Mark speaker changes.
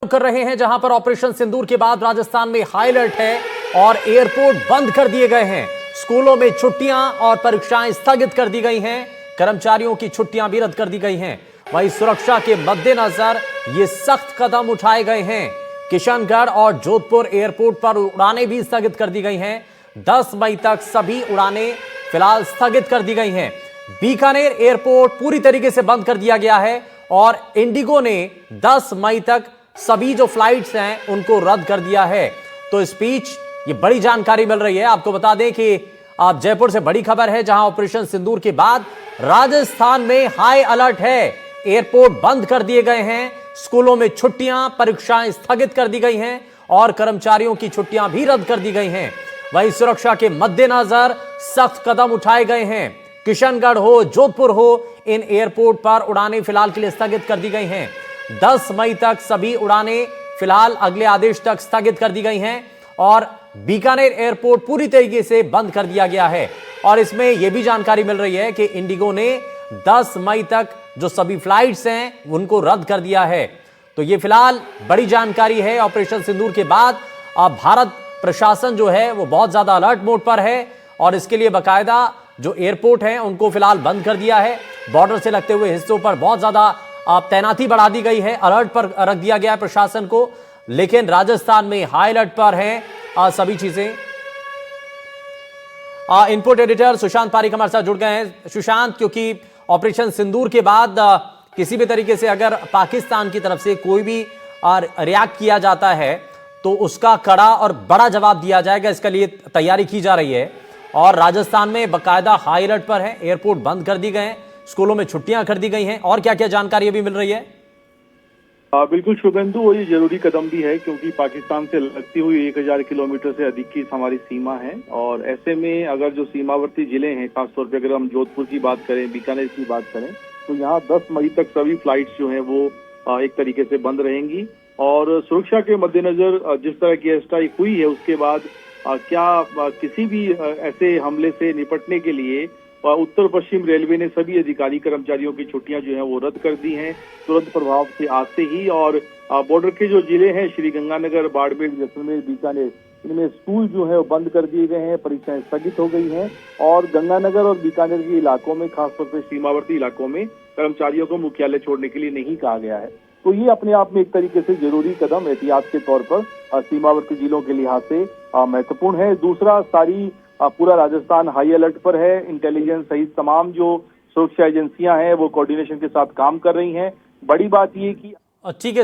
Speaker 1: कर रहे हैं, जहां पर ऑपरेशन सिंदूर के बाद राजस्थान में हाई अलर्ट है और एयरपोर्ट बंद कर दिए गए हैं। स्कूलों में छुट्टियां और परीक्षाएं स्थगित कर दी गई हैं। कर्मचारियों की छुट्टियां भी रद्द कर दी गई हैं। वहीं सुरक्षा के मद्देनजर ये सख्त कदम उठाए गए हैं। किशनगढ़ और जोधपुर एयरपोर्ट पर उड़ानें भी स्थगित कर दी गई हैं। 10 मई तक सभी उड़ानें फिलहाल स्थगित कर दी गई हैं। बीकानेर एयरपोर्ट पूरी तरीके से बंद कर दिया गया है और इंडिगो ने 10 मई तक सभी जो फ्लाइट्स हैं उनको रद्द कर दिया है। तो इस बीच ये बड़ी जानकारी मिल रही है। आपको बता दें कि आप जयपुर से बड़ी खबर है, जहां ऑपरेशन सिंदूर के बाद राजस्थान में हाई अलर्ट है। एयरपोर्ट बंद कर दिए गए हैं, स्कूलों में छुट्टियां परीक्षाएं स्थगित कर दी गई हैं और कर्मचारियों की छुट्टियां भी रद्द कर दी गई हैं। वहीं सुरक्षा के मद्देनजर सख्त कदम उठाए गए हैं। किशनगढ़ हो, जोधपुर हो, इन एयरपोर्ट पर उड़ानें फिलहाल के लिए स्थगित कर दी गई हैं। 10 मई तक सभी उड़ानें फिलहाल अगले आदेश तक स्थगित कर दी गई हैं और बीकानेर एयरपोर्ट पूरी तरीके से बंद कर दिया गया है। और इसमें यह भी जानकारी मिल रही है कि इंडिगो ने 10 मई तक जो सभी फ्लाइट्स हैं उनको रद्द कर दिया है। तो यह फिलहाल बड़ी जानकारी है। ऑपरेशन सिंदूर के बाद अब भारत प्रशासन जो है वो बहुत ज्यादा अलर्ट मोड पर है और इसके लिए बाकायदा जो एयरपोर्ट हैं उनको फिलहाल बंद कर दिया है। बॉर्डर से लगते हुए हिस्सों पर बहुत ज्यादा तैनाती बढ़ा दी गई है, अलर्ट पर रख दिया गया है प्रशासन को। लेकिन राजस्थान में हाई अलर्ट पर हैं सभी चीजें। इनपुट एडिटर सुशांत पारिक हमारे साथ जुड़ गए हैं। सुशांत, क्योंकि ऑपरेशन सिंदूर के बाद किसी भी तरीके से अगर पाकिस्तान की तरफ से कोई भी रिएक्ट किया जाता है तो उसका कड़ा और बड़ा जवाब दिया जाएगा, इसके लिए तैयारी की जा रही है। और राजस्थान में बाकायदा हाई अलर्ट पर है, एयरपोर्ट बंद कर दी गए हैं, स्कूलों में छुट्टियां कर दी गई हैं। और क्या क्या जानकारी अभी मिल रही है?
Speaker 2: बिल्कुल शुभेंदु, वो ये जरूरी कदम भी है क्योंकि पाकिस्तान से लगती हुई 1000 किलोमीटर से अधिक की हमारी सीमा है। और ऐसे में अगर जो सीमावर्ती जिले हैं, खासतौर पे अगर हम जोधपुर की बात करें, बीकानेर की बात करें, तो यहाँ 10 मई तक सभी फ्लाइट्स जो हैं वो एक तरीके से बंद रहेंगी। और सुरक्षा के मद्देनजर जिस तरह की एयर स्ट्राइक हुई है उसके बाद क्या किसी भी ऐसे हमले से निपटने के लिए उत्तर पश्चिम रेलवे ने सभी अधिकारी कर्मचारियों की छुट्टियां जो हैं वो रद्द कर दी हैं तुरंत प्रभाव से आज से ही। और बॉर्डर के जो जिले हैं, श्री गंगानगर, बाड़मेर, जैसलमेर, बीकानेर, इनमें स्कूल जो है वो बंद कर दिए गए हैं, परीक्षाएं स्थगित हो गई हैं। और गंगानगर और बीकानेर के इलाकों में, खासतौर पर सीमावर्ती इलाकों में, कर्मचारियों को मुख्यालय छोड़ने के लिए नहीं कहा गया है। तो ये अपने आप में एक तरीके से जरूरी कदम एहतियात के तौर पर सीमावर्ती जिलों के लिहाज से महत्वपूर्ण है। दूसरा, पूरा राजस्थान हाई अलर्ट पर है। इंटेलिजेंस सहित तमाम जो सुरक्षा एजेंसियां हैं वो कोऑर्डिनेशन के साथ काम कर रही हैं। बड़ी बात ये कि
Speaker 1: ठीक है